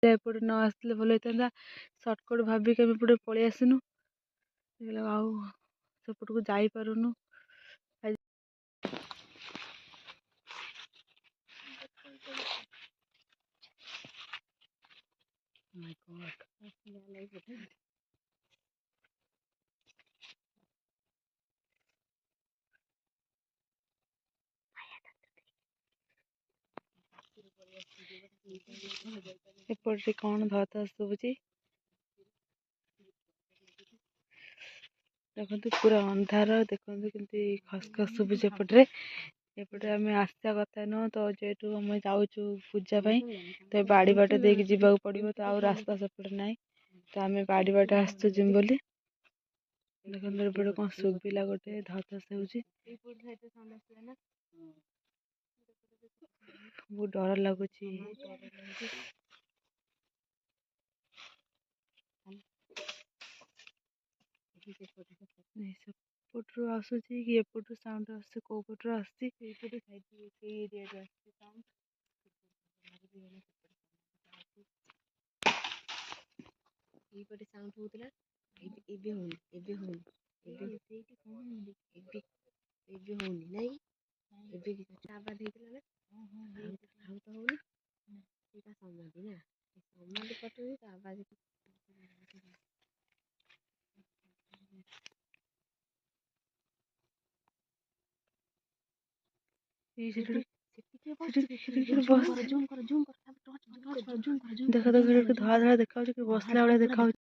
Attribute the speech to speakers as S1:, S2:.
S1: ଏପଟେ ନ ଆସିଲେ ଭଲ ହେଇଥାନ୍ତା। ସର୍ଟକଟ୍ ଭାବିକି ଆମେ ଏପଟେ ପଳେଇ ଆସିନୁ, ଆଉ ସେପଟକୁ ଯାଇପାରୁନୁ। ଏପଟେ କ'ଣ ଧ ଧ ଶୁଭୁଛି ଦେଖନ୍ତୁ, ପୁରା ଅନ୍ଧାର। ଦେଖନ୍ତୁ କେମିତି ଖସ୍ ଖସ୍ ଶୁଭୁଛି ଏପଟରେ। ଏପଟେ ଆମେ ଆସିବା କଥା ନୁହଁ ତ, ଯେହେତୁ ଆମେ ଯାଉଛୁ ପୂଜା ପାଇଁ ତ ବାଡ଼ି ବାଟ ଦେଇକି ଯିବାକୁ ପଡ଼ିବ, ତ ଆଉ ରାସ୍ତା ସେପଟେ ନାହିଁ, ତ ଆମେ ବାଡ଼ି ବାଟେ ଆସୁଛୁ ଯିମୁ ବୋଲି। ଦେଖନ୍ତୁ ଏପଟେ କ'ଣ ଶୁଭିଲା, ଗୋଟେ ଧ ଧ ଶୁଭୁଛି। ବହୁତ ଡର ଲାଗୁଛି। ସେପଟରୁ ଆସୁଛି କି ଏପଟରୁ ସାଉଣ୍ଡ ଆସୁଛି, କୋଉ ପଟରୁ ଆସୁଛି? ଏଇପଟେ ସେଇ ଏରିଆରୁ ଆସୁଛି ସାଉଣ୍ଡ। ଏଇପଟେ ସାଉଣ୍ଡ ହଉଥିଲା, ଏବେ ହଉନି, ଏବେ ହଉନି, ଏବେ ହଉନି ନାଇଁ, ଏବେ ଆବାଜ ହେଇଥିଲା ନା, ଆଉ ତ ହଉନି। ସେଇଟା ସମାଧି ନା, ସମାଧି ପଟରେ ତା ଆବାଜ। ଦେଖ ଦେଖ ଧଳା ଧଳା ଦେଖାଯାଉଛି, କି ବସିଲା ଭଳିଆ ଦେଖାଯାଉଛି।